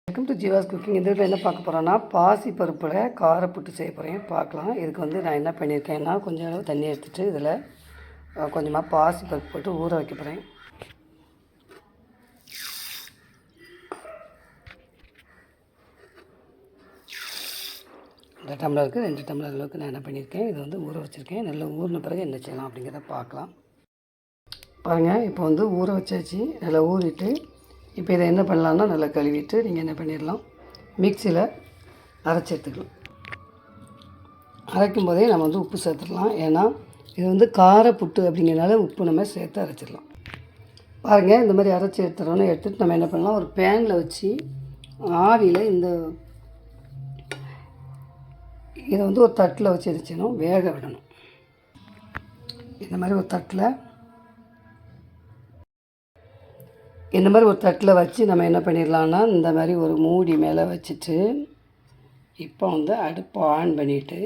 Welcome to Jeeva's cooking. இந்த வீட்டில் என்ன பார்க்க போகிறோன்னா பாசி பருப்பில் காரப்புட்டு செய்ய போகிறேன். பார்க்கலாம். இதுக்கு வந்து நான் என்ன பண்ணியிருக்கேன்னா கொஞ்சம் அளவு தண்ணி எடுத்துகிட்டு இதில் கொஞ்சமாக பாசி பருப்பு போட்டு ஊற வைக்க போகிறேன். இந்த டம்ளருக்கு 2 டம்ளர் அளவுக்கு நான் என்ன பண்ணியிருக்கேன், இது வந்து ஊற வச்சுருக்கேன். நல்லா ஊறின பிறகு என்ன செய்யலாம் அப்படிங்கிறத பார்க்கலாம். பாருங்கள், இப்போ வந்து ஊற வச்சாச்சு. நல்லா ஊறிட்டு இப்போ இதை என்ன பண்ணலான்னா நல்லா கழுவிட்டு நீங்கள் என்ன பண்ணிடலாம், மிக்சியில் அரைச்சி எடுத்துக்கலாம். அரைக்கும் போதே நம்ம வந்து உப்பு சேர்த்துடலாம். ஏன்னா இது வந்து கார புட்டு அப்படிங்கிறனால உப்பு நம்ம சேர்த்து அரைச்சிடலாம். பாருங்கள், இந்த மாதிரி அரைச்சி எடுத்துகிறோன்னு எடுத்துகிட்டு நம்ம என்ன பண்ணலாம், ஒரு பேனில் வச்சு ஆவியில் இதை வந்து ஒரு தட்டில் வச்சு வச்சுக்கணும், வேக விடணும். இந்த மாதிரி ஒரு தட்டில் வச்சு நம்ம என்ன பண்ணிடலான்னா இந்த மாதிரி ஒரு மூடி மேலே வச்சுட்டு இப்போ வந்து அடுப்பை ஆன் பண்ணிவிட்டு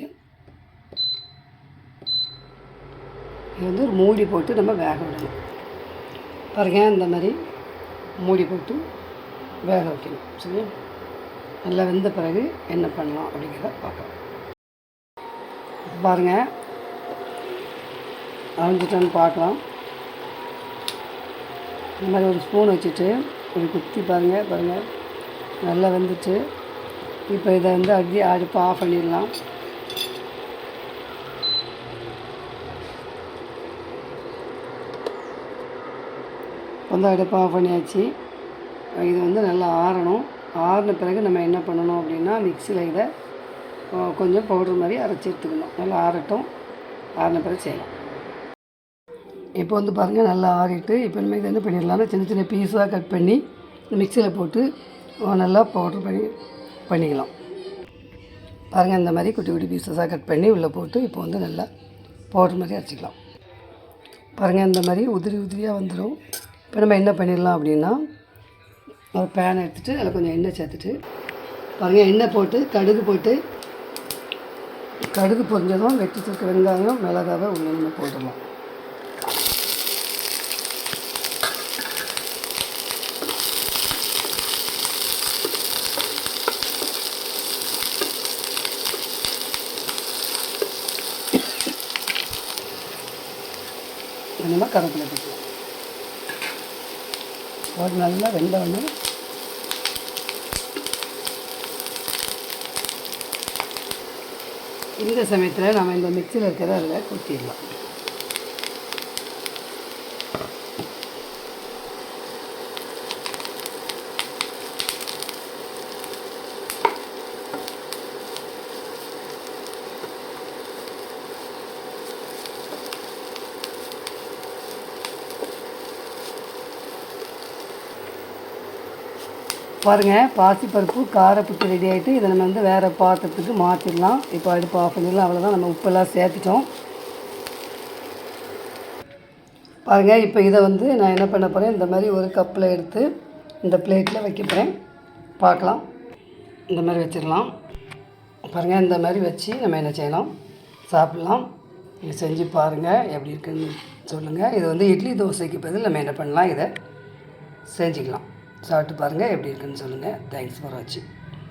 இது வந்து ஒரு மூடி போட்டு நம்ம வேக விடணும். பாருங்கள், இந்த மாதிரி மூடி போட்டு வேக வைக்கணும். சரியா? நல்லா வெந்த பிறகு என்ன பண்ணலாம் அப்படிங்கிறத பார்க்கலாம். பாருங்கள், அரைஞ்சிட்டோன்னு பார்க்கலாம். இந்த மாதிரி ஒரு ஸ்பூன் வச்சுட்டு ஒரு குத்தி பாருங்கள் நல்லா வெந்துட்டு இப்போ இதை வந்து அடுப்பை ஆஃப் பண்ணிடலாம். வந்து அடுப்பை ஆஃப் பண்ணியாச்சு. இது வந்து நல்லா ஆறணும். ஆறின பிறகு நம்ம என்ன பண்ணணும் அப்படின்னா மிக்சியில் இதை கொஞ்சம் பவுடர் மாதிரி அரைச்சி எடுத்துக்கணும். நல்லா ஆறட்டும். ஆறின பிறகு செய்யலாம். இப்போ வந்து பாருங்கள், நல்லா ஆறிட்டு இப்போ நம்ம இதை என்ன பண்ணிடலாம்னா சின்ன சின்ன பீஸாக கட் பண்ணி மிக்சியில் போட்டு நல்லா பவுடர் பண்ணிக்கலாம். பாருங்கள், இந்த மாதிரி குட்டி குட்டி பீஸஸாக கட் பண்ணி உள்ளே போட்டு இப்போ வந்து நல்லா பவுடர் மாதிரி அரைச்சிக்கலாம். பாருங்கள், இந்த மாதிரி உதிரியாக வந்துடும். இப்போ நம்ம என்ன பண்ணிடலாம் அப்படின்னா ஒரு பேனை எடுத்துகிட்டு அதில் கொஞ்சம் எண்ணெய் சேர்த்துட்டு பாருங்கள், எண்ணெய் போட்டு கடுகு பொரிஞ்சதும் வெட்டி வச்சிருக்க வெங்காயம் மிளகாவை உள்ளே நம்ம போட்டுடலாம். கொஞ்சமாக கருவேப்பிலை போட்டுக்கலாம். ஒரு நல்லா வெந்தவொடனே இந்த சமயத்தில் நம்ம இந்த மிக்சியில் இருக்கிறத அதில் கொட்டிடலாம். பாருங்கள், பாசிப்பருப்பு காரப்புட்டு ரெடி ஆகிட்டு இதை நம்ம வந்து வேறு பாத்திரத்துக்கு மாற்றிடலாம். இப்போ அடுப்பு ஆஃப் பண்ணிடலாம். அவ்வளோதான், நம்ம உப்பெல்லாம் சேர்த்துட்டோம். பாருங்கள், இப்போ இதை வந்து நான் என்ன பண்ண போகிறேன், இந்த மாதிரி ஒரு கப்பில் எடுத்து இந்த பிளேட்டில் வைக்க போகிறேன். பார்க்கலாம். இந்த மாதிரி வச்சிடலாம். பாருங்கள், இந்த மாதிரி வச்சு நம்ம என்ன செய்யலாம், சாப்பிட்லாம். நீங்கள் செஞ்சு பாருங்கள், எப்படி இருக்குன்னு சொல்லுங்கள். இது வந்து இட்லி தோசைக்கு பதில் நம்ம என்ன பண்ணலாம், இதை செஞ்சுக்கலாம். சாப்பிட்டு பாருங்கள், எப்படி இருக்குன்னு சொல்லுங்கள். தேங்க்ஸ் ஃபார் வாட்சிங்.